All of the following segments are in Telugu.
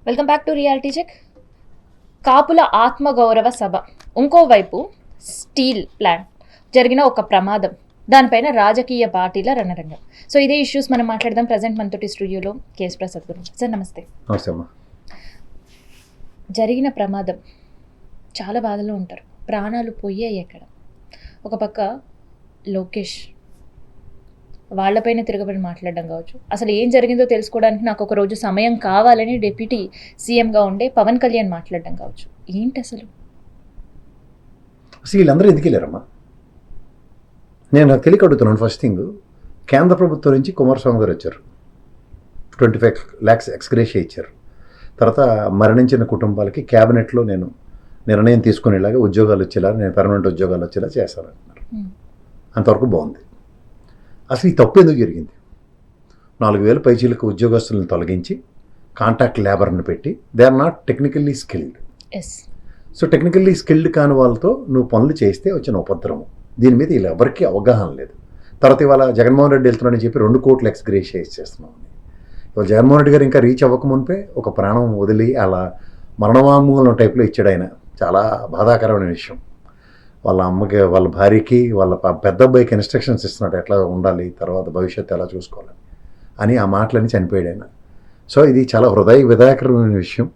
Welcome back to reality check. కాపుల ఆత్మగౌరవ సభ, ఇంకోవైపు స్టీల్ ప్లాంట్ జరిగిన ఒక ప్రమాదం, దానిపైన రాజకీయ పార్టీల రణరంగం. సో ఇదే ఇష్యూస్ మనం మాట్లాడదాం. ప్రజెంట్ మనతోటి స్టూడియోలో కేఎస్ ప్రసాద్ గురించి. సార్ నమస్తే. నమస్తే అమ్మా. జరిగిన ప్రమాదం, చాలా బాధలో ఉంటారు, ప్రాణాలు పోయాయి ఎక్కడ. ఒక పక్క లోకేష్ వాళ్ళపైన తిరగబడి మాట్లాడడం కావచ్చు, అసలు ఏం జరిగిందో తెలుసుకోవడానికి నాకు ఒక రోజు సమయం కావాలని డిప్యూటీ సీఎంగా ఉండే పవన్ కళ్యాణ్ మాట్లాడడం కావచ్చు. ఏంటి అసలు వీళ్ళందరూ ఎందుకు వెళ్ళారమ్మా? నేను తెలియక అడుగుతున్నాను. ఫస్ట్ థింగ్, కేంద్ర ప్రభుత్వం నుంచి కుమారస్వామి గారు వచ్చారు, 25 lakhs ఎక్స్గ్రేషియా ఇచ్చారు. తర్వాత మరణించిన కుటుంబాలకి క్యాబినెట్లో నేను నిర్ణయం తీసుకునేలాగా ఉద్యోగాలు వచ్చేలాగా, నేను పర్మనెంట్ ఉద్యోగాలు వచ్చేలా చేస్తానంటున్నారు. అంతవరకు బాగుంది. అసలు ఈ తప్పు ఎందుకు జరిగింది? 4,000 పైచీలకు ఉద్యోగస్తులను తొలగించి కాంట్రాక్ట్ లేబర్ని పెట్టి, they are not technically skilled. So technically skilled కాని వాళ్ళతో నువ్వు పనులు చేస్తే వచ్చిన ఉపద్రవం. దీని మీద వీళ్ళు ఎవరికీ అవగాహన లేదు. తర్వాత ఇవాళ జగన్మోహన్ రెడ్డి వెళ్తున్నాడని చెప్పి 2 కోట్లు ఎక్స్గ్రేషియా ఇచ్చేస్తున్నాం. ఇవాళ జగన్మోహన్ రెడ్డి గారు ఇంకా రీచ్ అవ్వకమునిపే ఒక ప్రాణం వదిలి అలా మరణవాంగ్మూలం టైప్లో ఇచ్చాడు ఆయన. చాలా బాధాకరమైన విషయం. వాళ్ళ అమ్మకి, వాళ్ళ భార్యకి, వాళ్ళ పెద్ద అబ్బాయికి ఇన్స్ట్రక్షన్స్ ఇస్తున్నాడు ఎట్లా ఉండాలి, తర్వాత భవిష్యత్తు ఎలా చూసుకోవాలి అని. ఆ మాటలని చనిపోయాడు ఆయన. సో ఇది చాలా హృదయ విధాయకరమైన విషయం.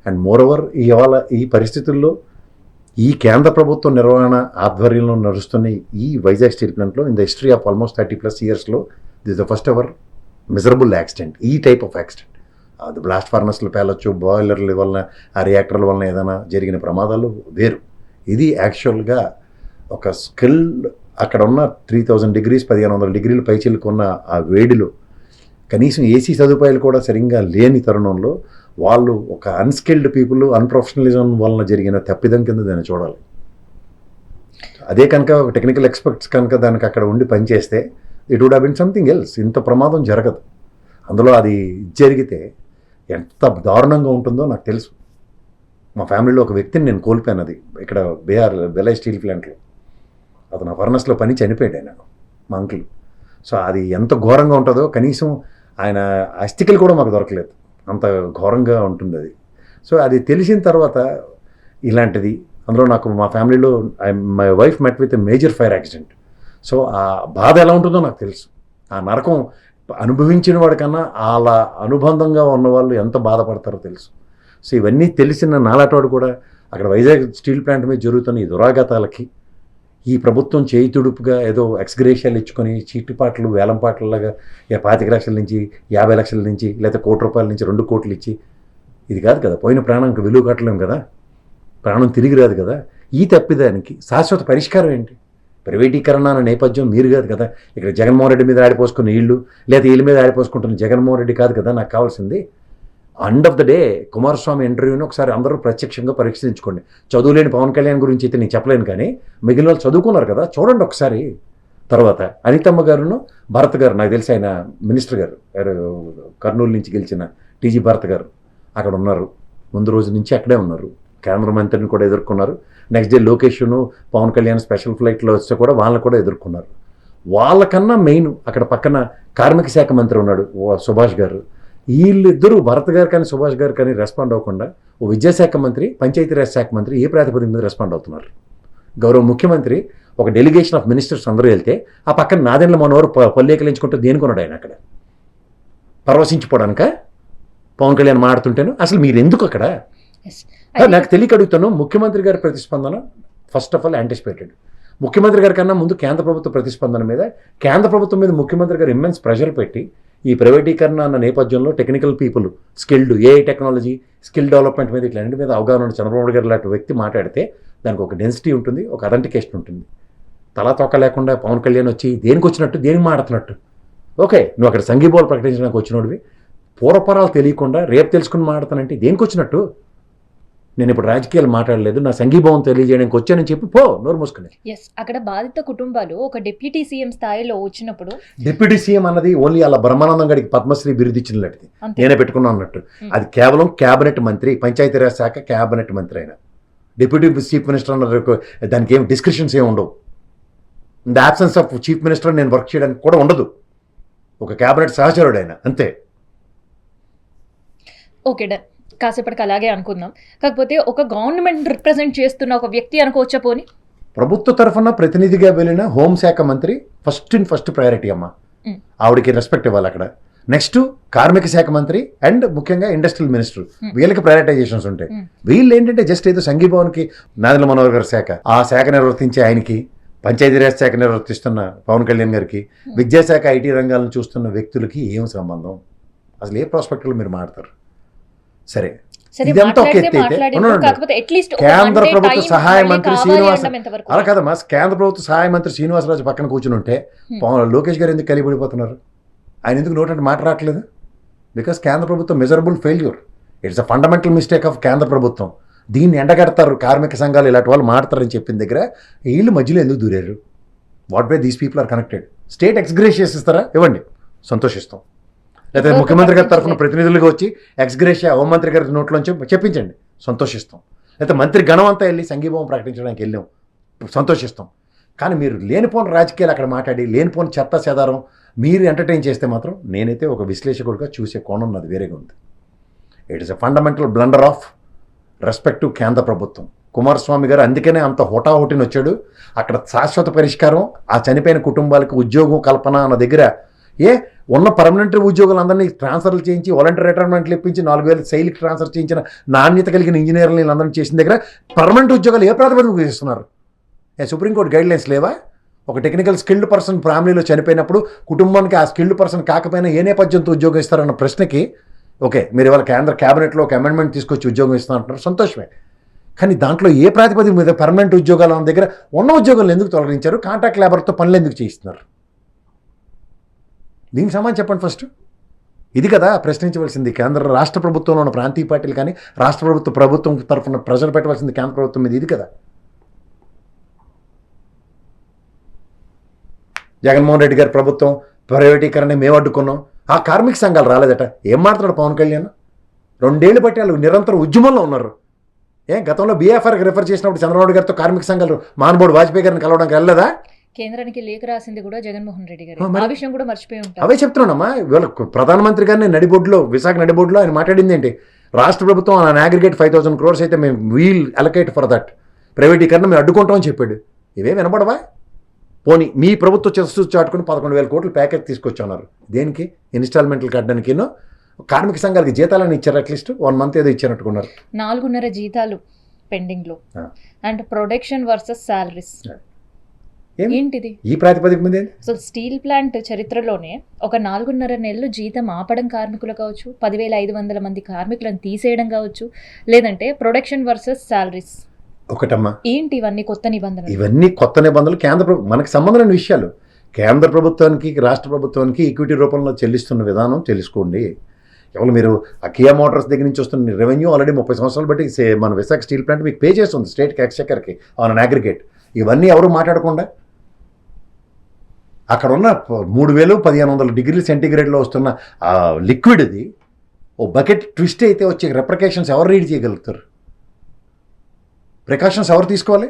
అండ్ మోర్ ఓవర్ ఇవాళ ఈ పరిస్థితుల్లో ఈ కేంద్ర ప్రభుత్వ నిర్వహణ ఆధ్వర్యంలో నడుస్తున్న ఈ వైజాగ్ స్టీల్ ప్లాంట్లో in the history of almost 30+ yearsలో this the first ever miserable accident. ఈ టైప్ ఆఫ్ యాక్సిడెంట్, అది బ్లాస్ట్ ఫర్నస్లు పేలొచ్చు, బాయిలర్ల వలన, ఆ రియాక్టర్ల వలన ఏదైనా జరిగిన ప్రమాదాలు వేరు. ఇది యాక్చువల్గా ఒక స్కిల్. అక్కడ ఉన్న 3000 degrees 1500 degrees పైచిలుకున్న ఆ వేడిలో కనీసం ఏసీ సదుపాయాలు కూడా సరిగ్గా లేని తరుణంలో వాళ్ళు ఒక అన్స్కిల్డ్ పీపుల్, అన్ప్రొఫెషనలిజం వలన జరిగిన తప్పిదం కింద దాన్ని చూడాలి. అదే కనుక ఒక టెక్నికల్ ఎక్స్పర్ట్స్ కనుక దానికి అక్కడ ఉండి పనిచేస్తే it would have been something else. ఇంత ప్రమాదం జరగదు. అందులో అది జరిగితే ఎంత దారుణంగా ఉంటుందో నాకు తెలుసు. మా ఫ్యామిలీలో ఒక వ్యక్తిని నేను కోల్పోయాను. అది ఇక్కడ బెలై స్టీల్ ప్లాంట్లో అతను ఆ ఫర్నస్లో పని చనిపోయాడు ఆయన, మా అంకుల్. సో అది ఎంత ఘోరంగా ఉంటుందో కనీసం ఆయన అస్థికలు కూడా మాకు దొరకలేదు, అంత ఘోరంగా ఉంటుంది అది. సో అది తెలిసిన తర్వాత ఇలాంటిది, అందులో నాకు మా ఫ్యామిలీలో my wife met with a major fire accident. So ఆ బాధ ఎలా ఉంటుందో నాకు తెలుసు. ఆ నరకం అనుభవించిన వాడికన్నా అలా అనుబంధంగా ఉన్నవాళ్ళు ఎంత బాధపడతారో తెలుసు. సో ఇవన్నీ తెలిసిన నాలాటోడు కూడా అక్కడ వైజాగ్ స్టీల్ ప్లాంట్ మీద జరుగుతున్న ఈ దురాఘాతాలకి ఈ ప్రభుత్వం చేయి తుడుపుగా ఏదో ఎక్స్గ్రేషియాలు ఇచ్చుకొని చీటిపాట్లు, వేలంపాట్లలాగా 25 లక్షల నుంచి 50 లక్షల నుంచి, లేదా ₹1 నుంచి 2 కోట్లు ఇచ్చి, ఇది కాదు కదా. పోయిన ప్రాణానికి విలువ కట్టలేం కదా, ప్రాణం తిరిగి రాదు కదా. ఈ తప్పిదానికి శాశ్వత పరిష్కారం ఏంటి? ప్రైవేటీకరణ అనే నేపథ్యం మీరు కాదు కదా. ఇక్కడ జగన్మోహన్ రెడ్డి మీద ఆడిపోసుకున్న వీళ్ళు, లేదా వీళ్ళ మీద ఆడిపోసుకుంటున్న జగన్మోహన్ రెడ్డి కాదు కదా నాకు కావాల్సింది. End of the day Kumaraswamy ఇంటర్వ్యూని ఒకసారి అందరూ ప్రత్యక్షంగా పరీక్షించుకోండి. చదువులేని పవన్ కళ్యాణ్ గురించి అయితే నేను చెప్పలేను, కానీ మిగిలిన వాళ్ళు చదువుకున్నారు కదా, చూడండి ఒకసారి. తర్వాత అనితమ్మ గారును భరత్ గారు, నాకు తెలిసి ఆయన మినిస్టర్ గారు, కర్నూలు నుంచి గెలిచిన టీజీ భరత్ గారు అక్కడ ఉన్నారు. ముందు రోజు నుంచి అక్కడే ఉన్నారు. కేంద్ర మంత్రిని కూడా ఎదుర్కొన్నారు. నెక్స్ట్ డే లోకేష్ను పవన్ కళ్యాణ్ స్పెషల్ ఫ్లైట్లో వస్తే కూడా వాళ్ళని కూడా ఎదుర్కొన్నారు. వాళ్ళకన్నా మెయిన్ అక్కడ పక్కన కార్మిక శాఖ మంత్రి ఉన్నాడు సుభాష్ గారు. వీళ్ళిద్దరూ భరత్ గారు కానీ సుభాష్ గారు కానీ రెస్పాండ్ అవ్వకుండా ఓ విద్యాశాఖ మంత్రి, పంచాయతీరాజ్ శాఖ మంత్రి ఏ ప్రాతిపదిక మీద రెస్పాండ్ అవుతున్నారు? గౌరవ ముఖ్యమంత్రి ఒక డెలిగేషన్ ఆఫ్ మినిస్టర్స్ అందరూ వెళ్తే ఆ పక్కన నాదెండ్ల మనోహర్ పల్లెకలించుకుంటూ దేనికొన్నాడు ఆయన అక్కడ? పరవశించిపోవడానిక పవన్ కళ్యాణ్ మాడుతుంటేను? అసలు మీరు ఎందుకు అక్కడ? నాకు తెలియక అడుగుతాను. ముఖ్యమంత్రి గారి ప్రతిస్పందన ఫస్ట్ ఆఫ్ ఆల్ యాంటిసిపేటెడ్. ముఖ్యమంత్రి గారి కన్నా ముందు కేంద్ర ప్రభుత్వ ప్రతిస్పందన మీద, కేంద్ర ప్రభుత్వం మీద ముఖ్యమంత్రి గారు ఇమ్మెన్స్ ప్రెషర్ పెట్టి ఈ ప్రైవేటీకరణ అన్న నేపథ్యంలో technical people, skilled, AI technology, skill development మీద ఇట్లాంటి మీద అవగాహన ఉన్న చంద్రబాబు గారు లాంటి వ్యక్తి మాట్లాడితే దానికి ఒక డెన్సిటీ ఉంటుంది, ఒక అథెంటికేషన్ ఉంటుంది. తలా తొక్క లేకుండా పవన్ కళ్యాణ్ వచ్చి దేనికి వచ్చినట్టు, దేనికి మాడుతున్నట్టు? ఓకే, నువ్వు అక్కడ సంఘీభావాలు ప్రకటించడానికి వచ్చినోడివి, పూర్వపరాలు తెలియకుండా రేపు తెలుసుకుని మాడుతానంటే దేనికి వచ్చినట్టు? నేను ఇప్పుడు రాజకీయాలు మాట్లాడలేదు, నా సంఘీభావం తెలియజేయడానికి వచ్చానని చెప్పి పో, నోరు మూసుకుని. అక్కడ బాధిత కుటుంబాలు ఒక డిప్యూటీ సీఎం స్థాయిలో వచ్చినప్పుడు, డిప్యూటీ సీఎం అన్నది ఓన్లీ అలా బ్రహ్మానందం గడికి పద్మశ్రీ బిరుదు ఇచ్చినట్టు నేనే పెట్టుకున్నా అన్నట్టు. అది కేవలం క్యాబినెట్ మంత్రి, పంచాయతీరాజ్ శాఖ క్యాబినెట్ మంత్రి అయినా డిప్యూటీ చీఫ్ మినిస్టర్ అన్న దానికి ఏం డిస్క్రిప్షన్స్ ఏమి ఉండవు. In the absence of chief minister నేను వర్క్ చేయడానికి కూడా ఉండదు. ఒక క్యాబినెట్ సహచరుడు ఆయన, అంతే. Okay done. కాసేపటికి అలాగే అనుకుందాం. కాకపోతే ఒక గవర్నమెంట్ రిప్రజెంట్ చేస్తున్న ఒక వ్యక్తి అనుకోవచ్చా పోనీ? ప్రభుత్వ తరఫున ప్రతినిధిగా వెళ్ళిన హోంశాఖ మంత్రి ఫస్ట్ ప్రయారిటీ అమ్మ. ఆవిడకి రెస్పెక్ట్ ఇవ్వాలి అక్కడ. నెక్స్ట్ కార్మిక శాఖ మంత్రి అండ్ ముఖ్యంగా ఇండస్ట్రియల్ మినిస్టర్, వీళ్ళకి ప్రయారిటైజేషన్స్ ఉంటాయి. వీళ్ళు ఏంటంటే జస్ట్ ఏదో సంఘీభవన్కి నాదెండ్ల మనోహర్ గారి శాఖ, ఆ శాఖ నిర్వర్తించే ఆయనకి, పంచాయతీరాజ్ శాఖ నిర్వర్తిస్తున్న పవన్ కళ్యాణ్ గారికి, విద్యాశాఖ ఐటీ రంగాలను చూస్తున్న వ్యక్తులకి ఏం సంబంధం? అసలు ఏ ప్రాస్పెక్ట్లో మీరు మాట్లాడతారు? సరే, ఇదంతా ఒక ఎత్తి అయితే కేంద్ర ప్రభుత్వ సహాయ మంత్రి శ్రీనివాస అలా కదమ్మా, కేంద్ర ప్రభుత్వ సహాయ మంత్రి శ్రీనివాసరాజు పక్కన కూర్చుని ఉంటే లోకేష్ గారు ఎందుకు కలిపడిపోతున్నారు? ఆయన ఎందుకు నోటంటే మాట రావట్లేదు? బికాస్ కేంద్ర ప్రభుత్వం measurable failure. It's a fundamental mistake of కేంద్ర ప్రభుత్వం. దీన్ని ఎండగడతారు కార్మిక సంఘాలు, ఇలాంటి వాళ్ళు మాడతారని చెప్పిన దగ్గర వీళ్ళు మధ్యలో ఎందుకు దూరారు? What way these people are connected. State ex gratias ఇస్తారా? ఇవ్వండి, సంతోషిస్తాం. లేదా ముఖ్యమంత్రి గారి తరఫున ప్రతినిధులుగా వచ్చి ఎక్స్గ్రేషియా హోంమంత్రి గారి నోట్లోంచి చెప్పించండి, సంతోషిస్తాం. లేదా మంత్రి గణం అంతా వెళ్ళి సంఘీభావం ప్రకటించడానికి వెళ్ళాం, సంతోషిస్తాం. కానీ మీరు లేనిపోని రాజకీయాలు అక్కడ మాట్లాడి లేనిపోని చెత్త చెదారం మీరు ఎంటర్టైన్ చేస్తే మాత్రం నేనైతే ఒక విశ్లేషకుడిగా చూసే కోణం నాది వేరేగా ఉంది. It is a fundamental blunder of respect to కేంద్ర ప్రభుత్వం. కుమారస్వామి గారు అందుకనే అంత హోటాహోటిని వచ్చాడు. అక్కడ శాశ్వత పరిష్కారం ఆ చనిపోయిన కుటుంబాలకు ఉద్యోగం కల్పన అన్న దగ్గర ఉన్న పర్మనెంట్ ఉద్యోగులందరినీ ట్రాన్స్ఫర్లు చేయించి వాలంటీర్ రిటైర్మెంట్లు ఇప్పించి 4,000 శైలికి ట్రాన్స్ఫర్ చేయించిన నాణ్యత కలిగిన ఇంజనీర్లు అందరినీ చేసిన దగ్గర పర్మనెంట్ ఉద్యోగాలు ఏ ప్రాతిపదికన చేస్తున్నారు? సుప్రీంకోర్టు గైడ్లైన్స్ లేవా? ఒక టెక్నికల్ స్కిల్డ్ పర్సన్ ఫ్యామిలీలో చనిపోయినప్పుడు కుటుంబానికి ఆ స్కిల్డ్ పర్సన్ కాకపోయినా ఏ నేపథ్యంతో ఉద్యోగం ఇస్తారన్న ప్రశ్నకి ఓకే, మీరు ఇవాళ కేంద్ర క్యాబినెట్లో ఒక అమెండ్మెంట్ తీసుకొచ్చి ఉద్యోగం ఇస్తారంటున్నారు, సంతోషమే. కానీ దాంట్లో ఏ ప్రాతిపదిక మీద పర్మనెంట్ ఉద్యోగాలు అన్న దగ్గర ఉన్న ఉద్యోగాలను ఎందుకు తొలగించారు? కాంట్రాక్ట్ లేబర్తో పనులు ఎందుకు చేయిస్తున్నారు? దీనికి సమాధానం చెప్పండి ఫస్ట్. ఇది కదా ప్రశ్నించవలసింది రాష్ట్ర ప్రభుత్వంలో ఉన్న ప్రాంతీయ పార్టీలు కానీ రాష్ట్ర ప్రభుత్వం తరఫున ప్రెజర్ పెట్టవలసింది కేంద్ర ప్రభుత్వం మీద. ఇది కదా జగన్మోహన్ రెడ్డి గారి ప్రభుత్వం ప్రైవేటీకరణ మేము అడ్డుకున్నాం, ఆ కార్మిక సంఘాలు రాలేదట. ఏం మాట్లాడు పవన్ కళ్యాణ్? 2 ఏళ్ళు బట్టి వాళ్ళు నిరంతరం ఉద్యమంలో ఉన్నారు. గతంలో బీఎఫ్ఆర్కి రిఫర్ చేసినప్పుడు చంద్రబాబు గారితో కార్మిక సంఘాలు మానబోడు వాజ్పేయి గారిని కలవడానికి వెళ్ళలేదా? కేంద్రానికి లేఖ రాసింది కూడా జగన్మోహన్ రెడ్డి గారు, ఆ విషయం కూడా మర్చిపోయి ఉంటారు. అవే చెప్తున్నానమ్మా. ఇవాళ ప్రధానమంత్రి గారిని నడిబొడ్లో, విశాఖ నడిబొడ్లో ఆయన మాట్లాడింది ఏంటి? రాష్ట్ర ప్రభుత్వం ఆయన అగ్రిగేట్ 5,000 crores అయితే మేము వీల్ అలొకేట్ ఫర్ దట్, ప్రైవేటీకరణ మేము అడ్డుకుంటామని చెప్పాడు. ఇవే వినపడవా? పోనీ మీ ప్రభుత్వ చెస్సు చాటుకుని 11,000 కోట్ల ప్యాకేజ్ తీసుకొచ్చున్నారు. దేనికి? ఇన్స్టాల్మెంట్లు కట్టడానికి. కార్మిక సంఘాలకి జీతాలను ఇచ్చారు, అట్లీస్ట్ 1 month ఏదో ఇచ్చారట్టుకున్నారు. 4.5 జీతాలు పెండింగ్ లో అండ్ ప్రొడక్షన్ వర్సెస్ సాలరీస్ ఏంటిది? ఈ ప్రాతిపదిక మీద అసలు స్టీల్ ప్లాంట్ చరిత్రలోనే ఒక 4.5 నెలలు జీతం ఆపడం కార్మికులు కావచ్చు, 10,500 మంది కార్మికులను తీసేయడం కావచ్చు, లేదంటే ప్రొడక్షన్ వర్సెస్ సాలరీస్. ఒకటమ్మా, ఏంటి ఇవన్నీ కొత్త నిబంధనలు? ఇవన్నీ కొత్త నిబంధనలు. మనకు సంబంధమైన విషయాలు. కేంద్ర ప్రభుత్వానికి రాష్ట్ర ప్రభుత్వానికి ఈక్విటీ రూపంలో చెల్లిస్తున్న విధానం తెలుసుకోండి. ఎవరు మీరు ఆ కియా మోటార్స్ దగ్గర నుంచి వస్తున్న రెవెన్యూ ఆల్రెడీ 30 సంవత్సరాలు బట్టి మన విశాఖ స్టీల్ ప్లాంట్ మీకు పే చేస్తుంది స్టేట్కి, ఎక్స్చెక్కర్కి ఆన్ అన్ అగ్రిగేట్. ఇవన్నీ ఎవరు మాట్లాడకుండా అక్కడ ఉన్న 3,000-1,500 degrees సెంటీగ్రేడ్లో వస్తున్న ఆ లిక్విడ్ ఇది ఓ బకెట్ ట్విస్ట్ అయితే వచ్చే రెప్రికేషన్స్ ఎవరు రీడ్ చేయగలుగుతారు? ప్రికాషన్స్ ఎవరు తీసుకోవాలి?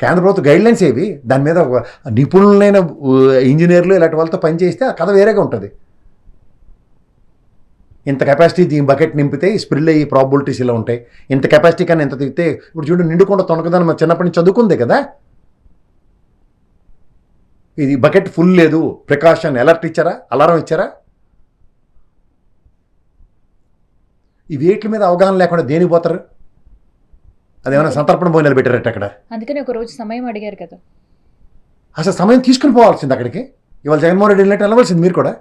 కేంద్ర ప్రభుత్వ గైడ్లైన్స్ ఏవి? దాని మీద నిపుణులైన ఇంజనీర్లు ఇలాంటి వాళ్ళతో పనిచేస్తే ఆ కథ వేరేగా ఉంటుంది. ఇంత కెపాసిటీ దీని బకెట్ నింపితే స్ప్రిల్ అయ్యి ప్రాబిలిటీస్ ఇలా ఉంటాయి, ఇంత కెపాసిటీ కానీ ఎంత తిరిగితే. ఇప్పుడు చూడు, నిండుకుండా తొనకదని మన చిన్నప్పటి నుంచి చదువుకుందే కదా. ఇది బకెట్ ఫుల్ లేదు, ప్రికాషన్ అలర్ట్ ఇచ్చారా, అలారం ఇచ్చారా? ఈ వీటి మీద అవగాహన లేకుండా దేనికి పోతారు? అదేమైనా సంతర్పణ పోయిన పెట్టారట అక్కడ. అందుకని ఒక రోజు సమయం అడిగారు కదా. అసలు సమయం తీసుకుని పోవాల్సింది అక్కడికి. ఇవాళ జగన్మోహన్ రెడ్డి వెళ్ళినట్టు వెళ్ళవలసింది మీరు కూడా.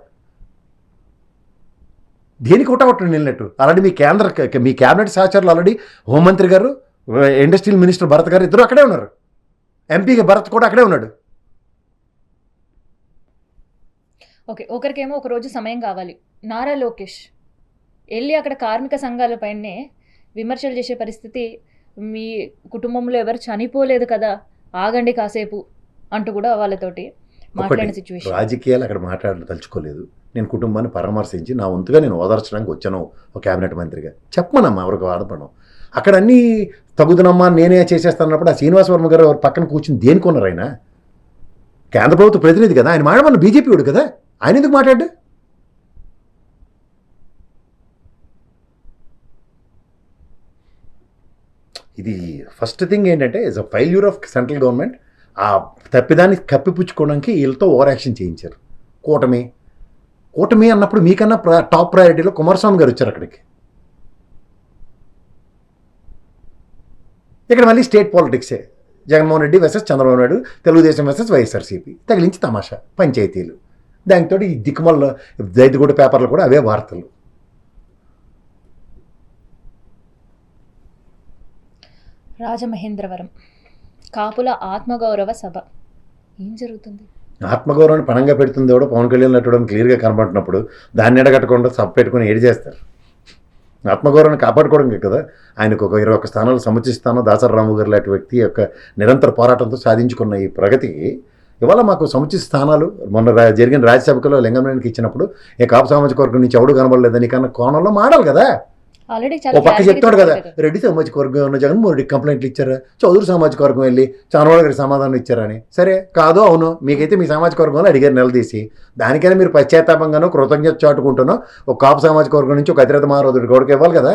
దేనికి ఒకటి వెళ్ళినట్టు ఆల్రెడీ మీ క్యాబినెట్ సహచరులు ఆల్రెడీ హోంమంత్రి గారు, ఇండస్ట్రియల్ మినిస్టర్ భరత్ గారు ఇద్దరు అక్కడే ఉన్నారు. ఎంపీగా భరత్ కూడా అక్కడే ఉన్నాడు. ఓకే, ఒకరికేమో ఒక రోజు సమయం కావాలి. నారా లోకేష్ వెళ్ళి అక్కడ కార్మిక సంఘాలపైనే విమర్శలు చేసే పరిస్థితి, మీ కుటుంబంలో ఎవరు చనిపోలేదు కదా, ఆగండి కాసేపు అంటూ కూడా వాళ్ళతోటి మాట్లాడిన సిచ్యువేషన్. రాజకీయాలు అక్కడ మాట్లాడదలుచుకోలేదు. నేను కుటుంబాన్ని పరామర్శించి నా వంతుగా నేను ఓదార్చడానికి వచ్చాను ఒక క్యాబినెట్ మంత్రిగా. చెప్పమనమ్మా, ఎవరికి వాడపడం. అక్కడ అన్నీ తగుదనమ్మా నేనే చేసేస్తానన్నప్పుడు ఆ శ్రీనివాస వర్మ గారు పక్కన కూర్చుని దేనికొన్నారు? ఆయన కేంద్ర ప్రభుత్వ ప్రతినిధి కదా, ఆయన మాట్లాడమన్న బీజేపీ వాడు కదా, ఆయన ఎందుకు మాట్లాడు? ఇది ఫస్ట్ థింగ్ ఏంటంటే is a failure of central government. ఆ తప్పిదాన్ని కప్పిపుచ్చుకోవడానికి వీళ్ళతో ఓవర్ యాక్షన్ చేయించారు. కూటమి అన్నప్పుడు మీకన్నా టాప్ ప్రయారిటీలో కుమారస్వామి గారు వచ్చారు అక్కడికి. ఇక్కడ మళ్ళీ స్టేట్ పాలిటిక్సే, Jaganmohan Reddy versus Chandrababu Naidu, Telugu Desam versus YSRCP, తగిలించి తమాషా పంచాయతీలు. దానితో ఈ దిక్కుమల్ల దైతుగూడ పేపర్లు కూడా అవే వార్తలు. రాజమహేంద్రవరం కాపుల ఆత్మగౌరవ సభ ఏం జరుగుతుంది? ఆత్మగౌరవాన్ని పణంగా పెడుతుంది ఎవడో పవన్ కళ్యాణ్ నట్టడం క్లియర్గా కనబడినప్పుడు దాన్ని ఎడగట్టకుండా సభ పెట్టుకుని ఏడు చేస్తారు. ఆత్మగౌరవాన్ని కాపాడుకోవడం కదా ఆయనకు ఒక 21 స్థానాలు సముచిస్తానో దాసరి రాము గారు లాంటి వ్యక్తి యొక్క నిరంతర పోరాటంతో సాధించుకున్న ఈ ప్రగతికి ఇవాళ మాకు సముచిత స్థానాలు మొన్న జరిగిన రాజ్యసభలో లింగంకి ఇచ్చినప్పుడు ఏ కాపు సామాజిక వర్గం నుంచి ఎవడు కనబడలేదని కన్నా కోణంలో మాడాలి కదా. ఆల్రెడీ ఓ పక్క చెప్తాడు కదా, రెడ్డి సామాజిక వర్గం ఉన్న జగన్మోహన్ రెడ్డి కంప్లైంట్లు ఇచ్చారా, చౌదరి సామాజిక వర్గం వెళ్ళి చంద్రబాబు గారికి సమాధానం ఇచ్చారని. సరే కాదో అవును, మీకైతే మీ సామాజిక వర్గంలో అడిగారు నిలదీసి, దానికైనా మీరు పశ్చాత్తాపంగానో కృతజ్ఞత చాటుకుంటానో ఒక కాపు సామాజిక వర్గం నుంచి ఒక అతిరథ మహారోధుడికి గౌడకి ఇవ్వాలి కదా.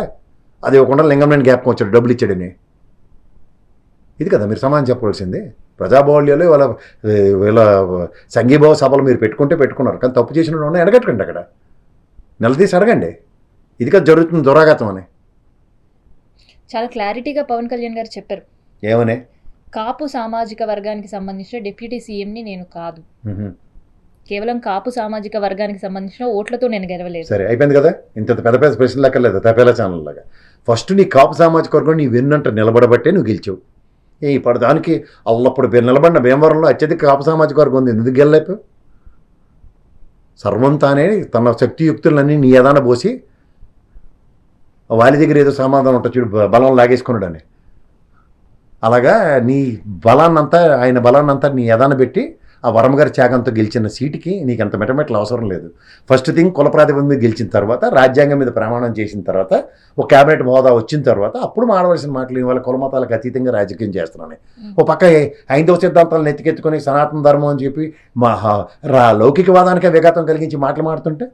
అది ఇవ్వకుండా లింగంనేని గ్యాప్కి వచ్చాడు డబ్బులు ఇచ్చాడని. ఇది కదా మీరు సమాధానం చెప్పవలసింది. ప్రజాబాహుళ్యాలు వీళ్ళ సంఘీభావ సభలు మీరు పెట్టుకున్నారు, కానీ తప్పు చేసిన ఎడగట్టకండి, అక్కడ నిలదీసి అడగండి. ఇది కదా జరుగుతుంది దురాఘాతం అని. చాలా క్లారిటీగా పవన్ కళ్యాణ్ గారు చెప్పారు. ఏమనే? కాపు సామాజిక వర్గానికి సంబంధించిన డిప్యూటీ సీఎంని నేను కాదు, కేవలం కాపు సామాజిక వర్గానికి సంబంధించిన ఓట్లతో నేను గెలవలేదు. సరే అయిపోయింది కదా, ఇంత పెద్ద పెద్ద ప్రశ్నలు లెక్కర్లేదు తపేలా ఛానల్ లాగా. ఫస్ట్ నీ కాపు సామాజిక వర్గం నీ వెన్నంట నిలబడబట్టే నువ్వు గెలిచావు. ఇప్పుడు దానికి అల్లప్పుడు నిలబడిన భీమవరంలో అత్యధిక కాపు సామాజిక వర్గం ఉంది, ఎందుకు గెలలేపు? సర్వం తానే తన శక్తియుక్తులన్నీ నీ యదాన పోసి వాళ్ళ దగ్గర ఏదో సమాధానం ఉంటుంది చూడు, బలం లాగేసుకున్నాడని. అలాగా నీ బలాన్నంతా ఆయన బలాన్నంతా నీ యదాన పెట్టి ఆ వరమగారి త్యాగంతో గెలిచిన సీటుకి నీకు అంత మెటమెట్లు అవసరం లేదు. ఫస్ట్ థింగ్ కుల ప్రాతిపదిక మీద గెలిచిన తర్వాత, రాజ్యాంగం మీద ప్రమాణం చేసిన తర్వాత, ఒక క్యాబినెట్ హోదా వచ్చిన తర్వాత అప్పుడు మాడవలసిన మాటలు వాళ్ళ కుల మతాలకు అతీతంగా రాజకీయం చేస్తున్నాను. ఓ పక్క హైందవ సిద్ధాంతాలను ఎత్తికెత్తుకొని సనాతన ధర్మం అని చెప్పి లౌకికవాదానికే విఘాతం కలిగించి మాటలు మాడుతుంటే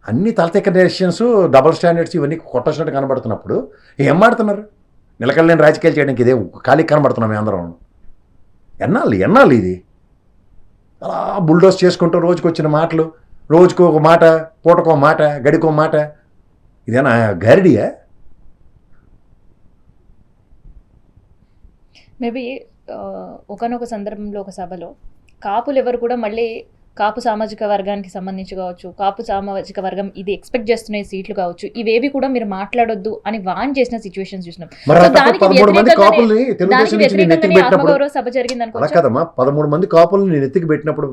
అన్ని తలతెక్క డెసిషన్స్, డబుల్ స్టాండర్డ్స్ ఇవన్నీ కొట్టొచ్చినట్టు కనబడుతున్నప్పుడు ఏం మాడుతున్నారు? నిలకడలేని రాజకీయాలు చేయడానికి ఇదే ఖాళీ కనబడుతున్నాం మీ అందరం. ఎన్నాళ్ళు ఇది అలా బుల్డోస్ చేసుకుంటూ రోజుకు వచ్చిన మాటలు, రోజుకు ఒక మాట, పూటకో మాట, గడికో మాట, ఇదేనా గారిడియా? మేబీ ఒకనొక సందర్భంలో ఒక సభలో కాపులు ఎవరు కూడా మళ్ళీ కాపు సామాజిక వర్గానికి సంబంధించి కావచ్చు, కాపు సామాజిక వర్గం ఇది ఎక్స్పెక్ట్ చేస్తున్న సీట్లు కావచ్చు, ఇవేవి కూడా మీరు మాట్లాడొద్దు అని వాన్ చేసిన సిచ్యువేషన్స్ చూసినాం. ఆత్మగౌరవ సభ జరిగింది అనుకో కదమ్మా. 13 మంది కాపులు నేను ఎత్తికి పెట్టినప్పుడు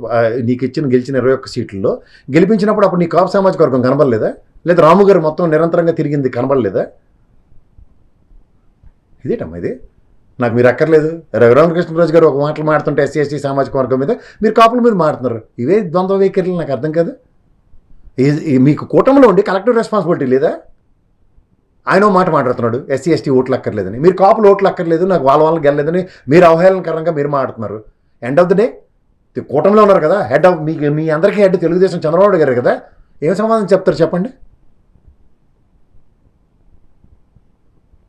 నీకు గెలిచిన 21 సీట్లలో గెలిపించినప్పుడు అప్పుడు నీ కాపు సామాజిక వర్గం కనబడలేదా? లేదా రాము గారు మొత్తం నిరంతరంగా తిరిగింది కనబడలేదా? ఇదేటమ్మా ఇది? నాకు మీరు అక్కర్లేదు. రఘురామకృష్ణరాజు గారు ఒక మాటలు మాడుతుంటే ఎస్సీ ఎస్టీ సామాజిక వర్గం మీద, మీరు కాపుల మీద మాడుతున్నారు. ఇవే ద్వంద్వ వైఖరులు నాకు అర్థం కాదు. మీకు కూటమిలో ఉండి కలెక్టివ్ రెస్పాన్సిబిలిటీ లేదా? ఆయన మాట మాట్లాడుతున్నాడు ఎస్సీ ఎస్టీ ఓట్లు అక్కర్లేదని, మీరు కాపులు ఓట్లు అక్కర్లేదు, నాకు వాళ్ళని గెలలేదని మీరు అవహేళనకరంగా మీరు మాట్లాడుతున్నారు. ఎండ్ ఆఫ్ ద డే కూటమిలో ఉన్నారు కదా, హెడ్ ఆఫ్ మీ అందరికీ హెడ్ తెలుగుదేశం చంద్రబాబు గారు కదా, ఏం సమాధానం చెప్తారు చెప్పండి?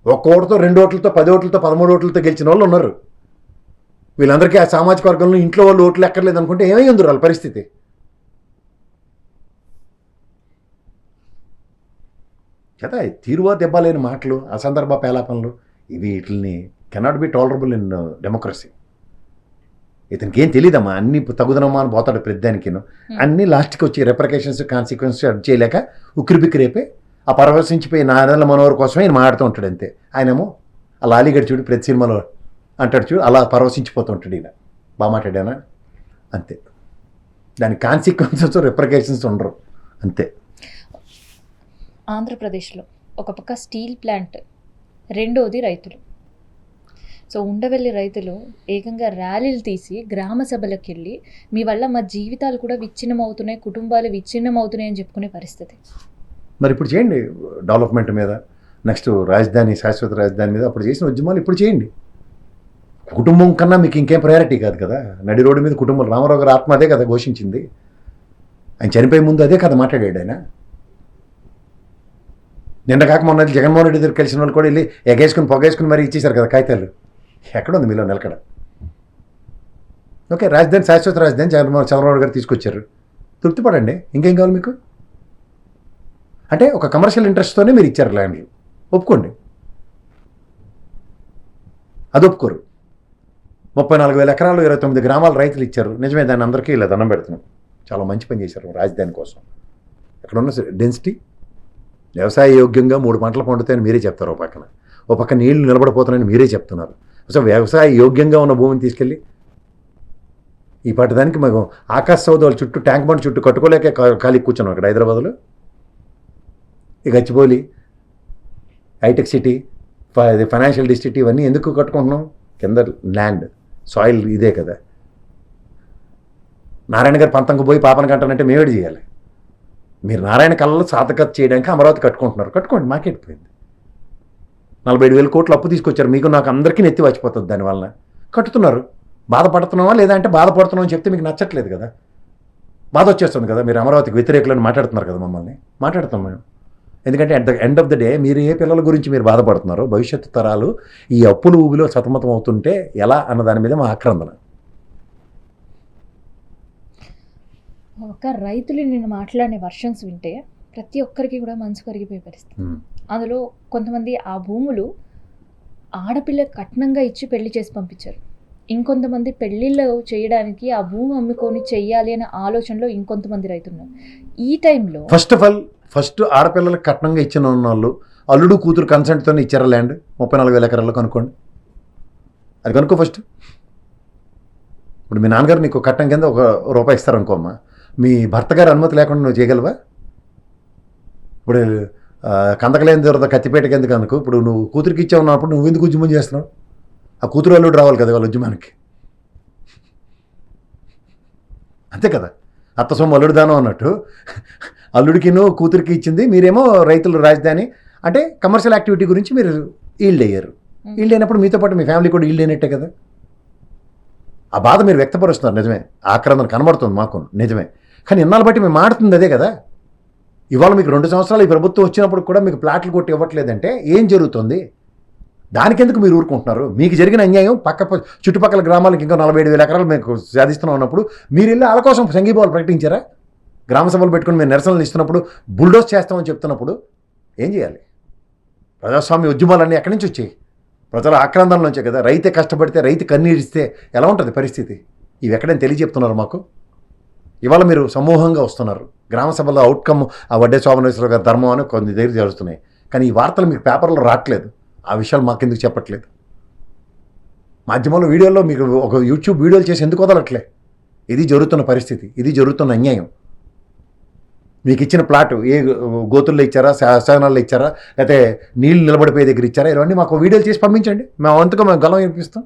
ఒక్క ఓటుతో 2 ఓట్లతో 10 ఓట్లతో 13 ఓట్లతో గెలిచిన వాళ్ళు ఉన్నారు. వీళ్ళందరికీ ఆ సామాజిక వర్గంలో ఇంట్లో వాళ్ళు ఓట్లు ఎక్కర్లేదు అనుకుంటే ఏమై ఉంది వాళ్ళ పరిస్థితి? కదా తీరువా దెబ్బలేని మాటలు, అసందర్భ పేలాపనలు, వీటిని cannot be tolerable in democracy. ఇతనికి ఏం తెలియదమ్మా, అన్ని తగుదనమ్మా అని పోతాడు ప్రతిదానికిను. అన్ని లాస్ట్కి వచ్చి రెప్రికేషన్స్ కాన్సిక్వెన్స్ చేయలేక ఉక్కిరిబిక్కిరేపే ఆ పరవశించిపోయి నాదల మనోహర్ కోసమే ఆయన మాడుతూ ఉంటాడు అంతే. ఆయనేమో అలా అలీగడ్ చూడు ప్రతి సినిమాలో అంటాడు చూడు, అలా పరవశించిపోతూ ఉంటాడు. ఈయన బాగా మాట్లాడానా అంతే, దాని కాన్సిక్వెన్సెస్ రెప్రికేషన్స్ ఉండరు అంతే. ఆంధ్రప్రదేశ్లో ఒక పక్క స్టీల్ ప్లాంట్, రెండోది రైతులు. సో ఉండవెల్లి రైతులు ఏకంగా ర్యాలీలు తీసి గ్రామ సభలకు వెళ్ళి మీ వల్ల మా జీవితాలు కూడా విచ్ఛిన్నం అవుతున్నాయి, కుటుంబాలు విచ్ఛిన్నం అవుతున్నాయి అని చెప్పుకునే పరిస్థితి. మరి ఇప్పుడు చేయండి డెవలప్మెంట్ మీద, నెక్స్ట్ రాజధాని, శాశ్వత రాజధాని మీద అప్పుడు చేసిన ఉద్యమాలు ఇప్పుడు చేయండి. కుటుంబం కన్నా మీకు ఇంకేం ప్రయారిటీ కాదు కదా. నడి రోడ్డు మీద కుటుంబం, రామారావు గారు ఆత్మ అదే కదా ఘోషించింది. ఆయన చనిపోయే ముందు అదే కదా మాట్లాడాడు ఆయన. నిన్న కాక మొన్న జగన్మోహన్ రెడ్డి దగ్గర కలిసిన వాళ్ళు కూడా వెళ్ళి ఎగేసుకుని పొగేసుకుని మరీ ఇచ్చేశారు కదా కాగితాలు. ఎక్కడుంది మీలో నిలకడ? ఓకే, రాజధాని శాశ్వత రాజధాని చంద్రబాబు గారు తీసుకొచ్చారు, తృప్తిపడండి. ఇంకేం కావాలి మీకు? అంటే ఒక కమర్షియల్ ఇంట్రెస్ట్తోనే మీరు ఇచ్చారు ల్యాండ్లు, ఒప్పుకోండి. అది ఒప్పుకోరు. 34,000 ఎకరాలు 29 గ్రామాల రైతులు ఇచ్చారు, నిజమే. దాన్ని అందరికీ ఇలా దండం పెడుతున్నాం. చాలా మంచి పని చేశారు రాజధాని కోసం. ఎక్కడ ఉన్న డెన్సిటీ, వ్యవసాయ యోగ్యంగా 3 పంటలు పండుతాయని మీరే చెప్తారు. ఓ పక్క నీళ్లు నిలబడిపోతున్నాయని మీరే చెప్తున్నారు. అసలు వ్యవసాయ యోగ్యంగా ఉన్న భూమిని తీసుకెళ్ళి ఈ పాటిదానికి మేము ఆకాశ సౌదాల చుట్టూ ట్యాంక్ బండ్ చుట్టూ కట్టుకోలేక ఖాళీ కూర్చున్నాం అక్కడ హైదరాబాద్లో. ఈ Gachibowli, hitech city, financial district ఇవన్నీ ఎందుకు కట్టుకుంటున్నాం? కింద ల్యాండ్ సాయిల్ ఇదే కదా. నారాయణ గారు పంతంకు పోయి పాపన కంటానంటే మేమేడు చేయాలి? మీరు నారాయణ కళలో సాధకత చేయడానికి అమరావతి కట్టుకుంటున్నారు, కట్టుకోండి. మార్కెట్ పోయింది. 47,000 కోట్లు అప్పు తీసుకొచ్చారు, మీకు నాకు అందరికీ నెత్తి వచ్చిపోతుంది దానివల్ల. కట్టుతున్నారు. బాధపడుతున్నావా లేదా అంటే బాధపడుతున్నాం అని చెప్తే మీకు నచ్చట్లేదు కదా, బాధ వచ్చేస్తుంది కదా. మీరు అమరావతికి వ్యతిరేకులను మాట్లాడుతున్నారు కదా, మమ్మల్ని మాట్లాడుతాం మేము. ఎందుకంటే at the end of the day మీరు ఏ పిల్లల గురించి మీరు బాధపడుతున్నారో, భవిష్యత్తు తరాలు ఈ అప్పులు ఊబిలో సతమతం అవుతుంటే ఎలా అన్న దాని మీద మా ఆక్రందన. ఒక రైతులు నేను మాట్లాడిన వర్షన్స్ వింటే ప్రతి ఒక్కరికి కూడా మనసు కరిగిపోయే పరిస్థితి. అందులో కొంతమంది ఆ భూములు ఆడపిల్ల కట్నంగా ఇచ్చి పెళ్లి చేసి పంపించారు. ఇంకొంతమంది పెళ్లిళ్ళు చేయడానికి ఆ భూమి అమ్ముకొని చెయ్యాలి అనే ఆలోచనలో ఇంకొంతమంది రైతున్నారు. ఈ టైంలో ఫస్ట్ ఆడపిల్లలకు కట్నంగా ఇచ్చిన వాళ్ళు అల్లుడు కూతురు కన్సెంట్తో ఇచ్చారా ల్యాండ్ 34,000 ఎకరాల్లో? కనుక్కోండి, అది కనుక్కో ఫస్ట్. ఇప్పుడు మీ నాన్నగారు నీకు కట్నం కింద ₹1 ఇస్తారనుకోమ్మా, మీ భర్త గారు అనుమతి లేకుండా నువ్వు చేయగలవా? ఇప్పుడు కందకలేని దొరద కత్తిపేటకి ఎందుకు అనుకో. ఇప్పుడు నువ్వు కూతురికి ఇచ్చావున్నప్పుడు నువ్వు ఎందుకు ఉద్యమం చేస్తున్నావు? ఆ కూతురు అల్లుడు రావాలి కదా వాళ్ళ ఉద్యమానికి, అంతే కదా. అత్త సొమ్ము అల్లుడు దానం అన్నట్టు అల్లుడికి నువ్వు కూతురికి ఇచ్చింది, మీరేమో రైతులు రాజధాని అంటే కమర్షియల్ యాక్టివిటీ గురించి మీరు ఈల్డ్ అయ్యారు. ఈల్డ్ అయినప్పుడు మీతో పాటు మీ ఫ్యామిలీ కూడా ఈల్డ్ అయినట్టే కదా. ఆ బాధ మీరు వ్యక్తపరుస్తున్నారు, నిజమే. ఆక్రందన కనబడుతుంది మాకు, నిజమే. కానీ ఇన్నాళ్ళు బట్టి మేము మాడుతుంది అదే కదా. ఇవాళ మీకు 2 సంవత్సరాలు ఈ ప్రభుత్వం వచ్చినప్పుడు కూడా మీకు ప్లాట్లు కొట్టి ఇవ్వట్లేదంటే ఏం జరుగుతుంది? దానికెందుకు మీరు ఊరుకుంటున్నారు? మీకు జరిగిన అన్యాయం చుట్టుపక్కల గ్రామాలకు ఇంకా 47,000 ఎకరాలు మీకు సాధిస్తున్నాం ఉన్నప్పుడు మీరు వెళ్ళి వాళ్ళ కోసం సంఘీభావాలు ప్రకటించారా? గ్రామ సభలు పెట్టుకుని మేము నిరసనలు ఇస్తున్నప్పుడు, బుల్డోస్ చేస్తామని చెప్తున్నప్పుడు ఏం చేయాలి? ప్రజాస్వామ్య ఉద్యమాలన్నీ ఎక్కడి నుంచి వచ్చాయి? ప్రజల ఆక్రందన నుంచే కదా. రైతే కష్టపడితే, రైతు కన్నీరిస్తే ఎలా ఉంటుంది పరిస్థితి? ఇవి ఎక్కడైనా తెలియజెప్తున్నారు మాకు? ఇవాళ మీరు సమూహంగా వస్తున్నారు. గ్రామ సభలో అవుట్కమ్ ఆ వడ్డే శోభనేశ్వర గారి ధర్మం అని కొన్ని దగ్గర జరుగుతున్నాయి. కానీ ఈ వార్తలు మీకు పేపర్లో రావట్లేదు. ఆ విషయాలు మాకెందుకు చెప్పట్లేదు? మాధ్యమంలో వీడియోల్లో మీకు ఒక యూట్యూబ్ వీడియోలు చేసి ఎందుకు వదలట్లే? ఇది జరుగుతున్న పరిస్థితి, ఇది జరుగుతున్న అన్యాయం. మీకు ఇచ్చిన ప్లాటు ఏ గోతుల్లో ఇచ్చారా, శాసనాల్లో ఇచ్చారా, లేకపోతే నీళ్ళు నిలబడిపోయే దగ్గర ఇచ్చారా? ఇవన్నీ మాకు వీడియోలు చేసి పంపించండి, మేము వంతుగా మేము గలం వినిపిస్తాం.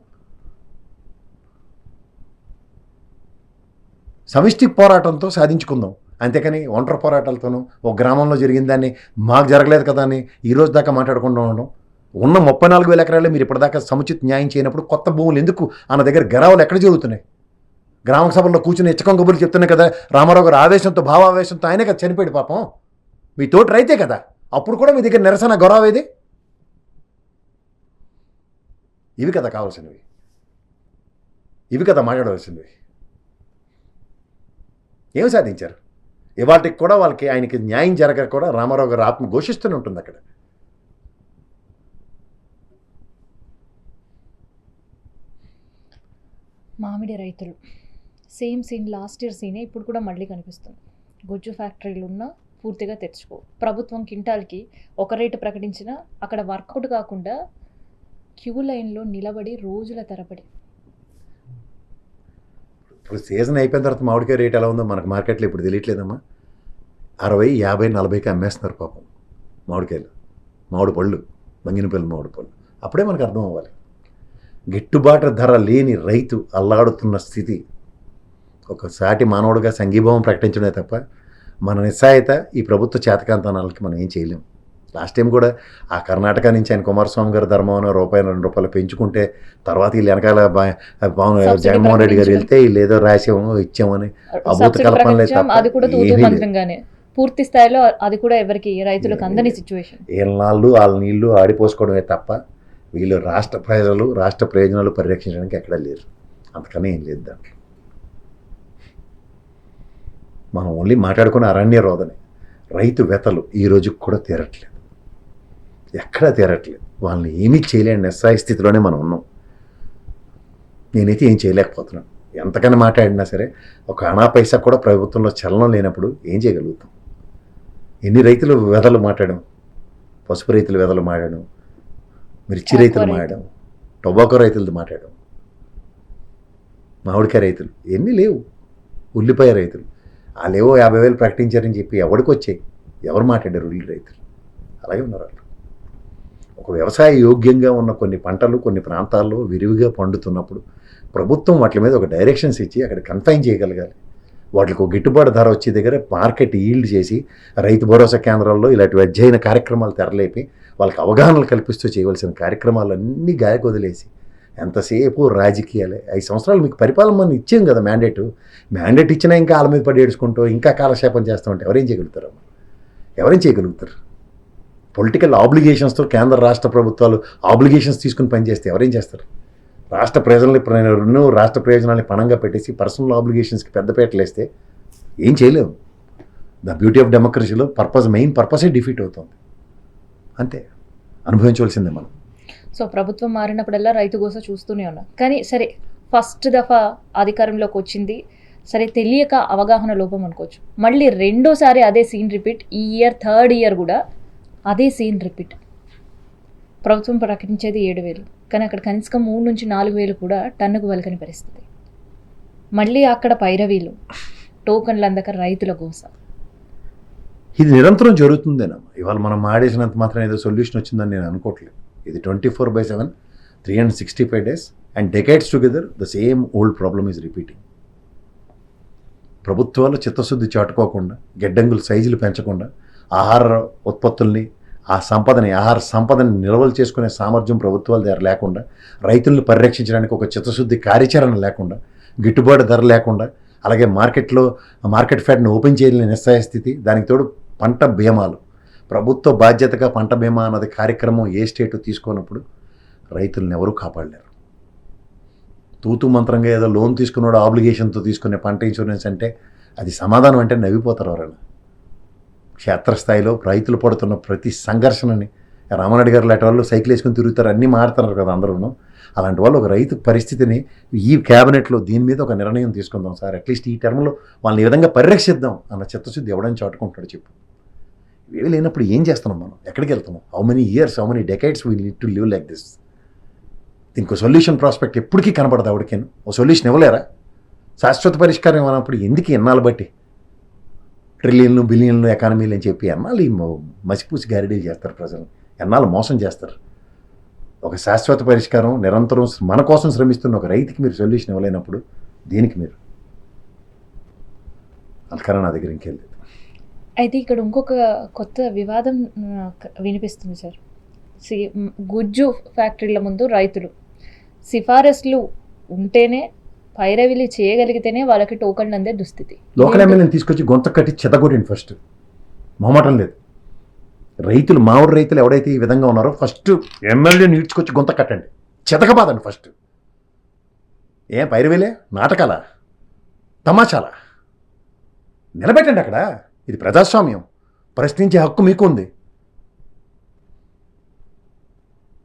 సమిష్టి పోరాటంతో సాధించుకుందాం, అంతేకాని ఒంటరి పోరాటాలతోనూ ఒక గ్రామంలో జరిగిన దాన్ని మాకు జరగలేదు కదా అని ఈరోజు దాకా మాట్లాడుకుంటూ ఉండడం. ఉన్న 34,000 ఎకరాలు మీరు ఇప్పటిదాకా సముచిత న్యాయం చేయనప్పుడు కొత్త భూములు ఎందుకు అన్న దగ్గర గరావులు ఎక్కడ జరుగుతున్నాయి? గ్రామ సభల్లో కూర్చుని ఇచ్చకం కబుర్లు చెప్తున్నాయి కదా. రామారావు గారు ఆవేశంతో, భావావేశంతో ఆయనే కదా చనిపోయాడు పాపం. మీ తోటి రైతే కదా. అప్పుడు కూడా మీ దగ్గర నిరసన గొడవేది? ఇవి కదా కావాల్సినవి, ఇవి కదా మాట్లాడవలసినవి. ఏమి సాధించారు? ఇవాటికి కూడా ఆయనకి న్యాయం జరగక కూడా రామారావు గారు ఆత్మ ఘోషిస్తూనే ఉంటుంది అక్కడ. మామిడి రైతులు సేమ్ సీన్, లాస్ట్ ఇయర్ సీనే ఇప్పుడు కూడా మళ్ళీ కనిపిస్తుంది. గుజ్జు ఫ్యాక్టరీలు ఉన్నా పూర్తిగా తెచ్చుకో. ప్రభుత్వం కింటాల్కి ఒక రేటు ప్రకటించినా అక్కడ వర్కౌట్ కాకుండా క్యూ లైన్లో నిలబడి రోజుల తరబడి. ఇప్పుడు సీజన్ అయిపోయిన తర్వాత మామిడికాయ రేట్ ఎలా ఉందో మనకు మార్కెట్లో ఇప్పుడు తెలియట్లేదమ్మా. 60, 50, 40కి అమ్మేస్తున్నారు పాపం మామిడికాయలు, మామిడి పళ్ళు, బంగినపల్లి మామిడి పళ్ళు. అప్పుడే మనకు అర్థం అవ్వాలి గిట్టుబాటు ధర లేని రైతు అల్లాడుతున్న స్థితి. ఒక సాటి మానవుడిగా సంఘీభావం ప్రకటించడమే తప్ప మన నిస్సాయత ఈ ప్రభుత్వ చేతకాంతనాలకి మనం ఏం చేయలేం. లాస్ట్ టైం కూడా ఆ కర్ణాటక నుంచి ఆయన కుమారస్వామి గారు ధర్మం ₹1, ₹2 పెంచుకుంటే తర్వాత వీళ్ళు వెనకాల జగన్మోహన్ రెడ్డి గారు వెళ్తే వీళ్ళు ఏదో రాసాము ఇచ్చామని అభూత కల్పనలే తప్ప పూర్తి స్థాయిలో అది కూడా ఎవరికి రైతులకు అందని సిచ్యువేషన్. ఏళ్ళ వాళ్ళ నీళ్లు ఆడిపోసుకోవడమే తప్ప వీళ్ళు రాష్ట్ర ప్రజలు రాష్ట్ర ప్రయోజనాలు పరిరక్షించడానికి ఎక్కడా లేరు. అంతకనే ఏం లేదు దాంట్లో. మనం ఓన్లీ మాట్లాడుకున్న అరణ్య రోదనే. రైతు వెతలు ఈ రోజుకి కూడా తీరట్లేదు, ఎక్కడా తీరట్లేదు. వాళ్ళని ఏమీ చేయలేని నిస్సాయ స్థితిలోనే మనం ఉన్నాం. నేనైతే ఏం చేయలేకపోతున్నాను. ఎంతకన్నా మాట్లాడినా సరే ఒక అణా పైసా కూడా ప్రభుత్వంలో చలనం లేనప్పుడు ఏం చేయగలుగుతాం? ఎన్ని రైతులు వెదలు మాట్లాడాం, పసుపు రైతులు వెదలు మాట్లాడాం, మిర్చి రైతులు మాట్లాడాం, టొబాకో రైతులతో మాట్లాడాం, మామిడికాయ రైతులు ఎన్ని లేవు, ఉల్లిపాయ రైతులు వాళ్ళేవో 50,000 ప్రకటించారని చెప్పి ఎవరికి వచ్చాయి? ఎవరు మాట్లాడారు? ఉల్లి రైతులు అలాగే ఉన్నారు. వాళ్ళు ఒక వ్యవసాయ యోగ్యంగా ఉన్న కొన్ని పంటలు కొన్ని ప్రాంతాల్లో విరివిగా పండుతున్నప్పుడు ప్రభుత్వం వాటి మీద ఒక డైరెక్షన్స్ ఇచ్చి అక్కడ కన్ఫైన్ చేయగలగాలి. వాటికి ఒక గిట్టుబాటు ధర వచ్చే దగ్గర మార్కెట్ ఈల్డ్ చేసి రైతు భరోసా కేంద్రాల్లో ఇలాంటి అధ్యయన కార్యక్రమాలు తెరలేపి వాళ్ళకి అవగాహనలు కల్పిస్తూ చేయవలసిన కార్యక్రమాలన్నీ గాయకు వదిలేసి ఎంతసేపు రాజకీయాలే. 5 సంవత్సరాలు మీకు పరిపాలన మనం ఇచ్చాం కదా మ్యాండేట్ ఇచ్చినా ఇంకా వాళ్ళ మీద పడి ఏడుచుకుంటూ ఇంకా కాలక్షేపం చేస్తూ ఉంటే ఎవరేం చేయగలుగుతారు? పొలిటికల్ ఆబ్లిగేషన్స్తో కేంద్ర రాష్ట్ర ప్రభుత్వాలు ఆబ్లిగేషన్స్ తీసుకుని పనిచేస్తే ఎవరేం చేస్తారు? రాష్ట్ర ప్రయోజనాలని పణంగా పెట్టేసి పర్సనల్ ఆబ్లిగేషన్స్కి పెద్దపీటలు వేస్తే ఏం చేయలేము. ద బ్యూటీ ఆఫ్ డెమోక్రసీలో మెయిన్ పర్పసే డిఫీట్ అవుతుంది. అంతే, అనుభవించవలసిందే మనం. సో ప్రభుత్వం మారినప్పుడల్లా రైతు గోస చూస్తూనే ఉన్నాం. కానీ సరే, ఫస్ట్ దఫా అధికారంలోకి వచ్చింది సరే, తెలియక అవగాహన లోపం అనుకోవచ్చు. మళ్ళీ రెండోసారి అదే సీన్ రిపీట్. ఈ ఇయర్ 3rd ఇయర్ కూడా అదే సీన్ రిపీట్. ప్రభుత్వం ప్రకటించేది 7,000, కానీ అక్కడ కనీసం 3 నుంచి 4,000 కూడా టన్నుకు వలకని పరిస్థితి. మళ్ళీ అక్కడ పైరవీలు, టోకన్లు అందక రైతుల గోస. ఇది నిరంతరం జరుగుతుందేనా? ఇవాళ మనం ఆడేసినంత మాత్రం ఏదో సొల్యూషన్ వచ్చిందని నేను అనుకోవట్లేదు. ఇది 24/7, 365 days and decades together the same old problem is repeating. ప్రభుత్వాలు చిత్తశుద్ధి చాటుకోకుండా, గిడ్డంగుల సైజులు పెంచకుండా, ఆహార ఉత్పత్తుల్ని ఆహార సంపదని నిల్వలు చేసుకునే సామర్థ్యం ప్రభుత్వాల దగ్గర లేకుండా, రైతులను పరిరక్షించడానికి ఒక చిత్తశుద్ధి కార్యాచరణ లేకుండా, గిట్టుబాటు ధర లేకుండా, అలాగే మార్కెట్ ఫెడ్ని ఓపెన్ చేయలేని నిస్సాయ స్థితి, దానికి తోడు పంట బీమాలు. ప్రభుత్వ బాధ్యతగా పంట బీమా అన్నది కార్యక్రమం ఏ స్టేటు తీసుకున్నప్పుడు రైతులను ఎవరూ కాపాడలేరు. తూతు మంత్రంగా ఏదో లోన్ తీసుకున్నాడు ఆబ్లిగేషన్తో తీసుకునే పంట ఇన్సూరెన్స్ అంటే అది సమాధానం అంటే నవ్విపోతారు ఎవరైనా. క్షేత్రస్థాయిలో రైతులు పడుతున్న ప్రతి సంఘర్షణని రామనాయుడు గారు లాంటి వాళ్ళు సైకిల్ వేసుకుని తిరుగుతారు, అన్నీ మారుతున్నారు కదా అందరూ. అలాంటి వాళ్ళు ఒక రైతు పరిస్థితిని ఈ క్యాబినెట్లో దీని మీద ఒక నిర్ణయం తీసుకుందాం సార్, అట్లీస్ట్ ఈ టర్మ్లో వాళ్ళని ఈ విధంగా పరిరక్షిద్దాం అన్న చిత్తశుద్ధి ఎవడని చాటుకుంటాడు చెప్పు. ఇవి లేనప్పుడు ఏం చేస్తున్నాం మనం? ఎక్కడికి వెళ్తున్నాం? How many decades we need to live like this? దీనికి ఒక సొల్యూషన్ ప్రాస్పెక్ట్ ఎప్పటికీ కనపడదు. ఎవరికైనా ఓ సొల్యూషన్ ఇవ్వలేరా? శాశ్వత పరిష్కారం ఇవ్వనప్పుడు ఎందుకు ఎన్నాళ్ళు బట్టి ట్రిలియన్లు బిలియన్లు ఎకానమీలు అని చెప్పి ఎన్నాళ్ళు ఈ మసిపూసి గారిడీలు చేస్తారు ప్రజలు, ఎన్నాళ్ళు మోసం చేస్తారు? ఒక శాశ్వత పరిష్కారం నిరంతరం మన కోసం శ్రమిస్తున్న ఒక రైతుకి మీరు సొల్యూషన్ ఇవ్వలేనప్పుడు దీనికి మీరు అంతకన్నా నా దగ్గర ఇంకేం లేదు. అయితే ఇక్కడ ఇంకొక కొత్త వివాదం వినిపిస్తుంది సార్. గుజ్జు ఫ్యాక్టరీల ముందు రైతులు సిఫారసులు ఉంటేనే, పైరవిలు చేయగలిగితేనే వాళ్ళకి టోకన్లు అందే దుస్థితి. లోకల్ ఎమ్మెల్యేని తీసుకొచ్చి గొంత కట్టి చెదగొట్టండి ఫస్ట్, మొహమాటం లేదు. మామూలు రైతులు ఎవడైతే ఈ విధంగా ఉన్నారో ఫస్ట్ ఎమ్మెల్యేని ఈడ్చుకొచ్చి గొంత కట్టండి, చెతకబాదండి ఫస్ట్. పైరవిలే నాటకాలా, తమాషాలా? నిలబెట్టండి అక్కడ. ఇది ప్రజాస్వామ్యం, ప్రశ్నించే హక్కు మీకు ఉంది.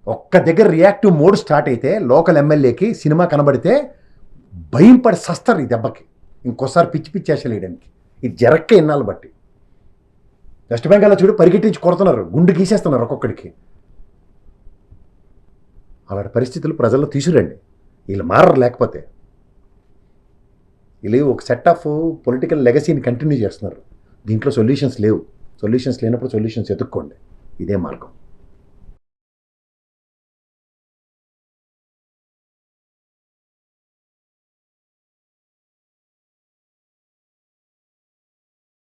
ఒక్క దగ్గర రియాక్టివ్ మోడ్ స్టార్ట్ అయితే లోకల్ ఎమ్మెల్యేకి సినిమా కనబడితే భయం పడి సస్తారు ఈ దెబ్బకి, ఇంకోసారి పిచ్చి వేసేయడానికి. ఇది జరక్క ఎన్నాళ్ళు బట్టి వెస్ట్ బెంగాల్లో చూడు పరిగెట్టించి కొడుతున్నారు, గుండు గీసేస్తున్నారు ఒక్కొక్కడికి. అలాంటి పరిస్థితులు ప్రజల్లో తీసుకురండి. వీళ్ళు మారరు. లేకపోతే వీళ్ళు ఒక సెట్ ఆఫ్ పొలిటికల్ లెగసీని కంటిన్యూ చేస్తున్నారు. దీంట్లో సొల్యూషన్స్ లేవు. సొల్యూషన్స్ లేనప్పుడు సొల్యూషన్స్ ఎత్తుక్కోండి. ఇదే మార్గం.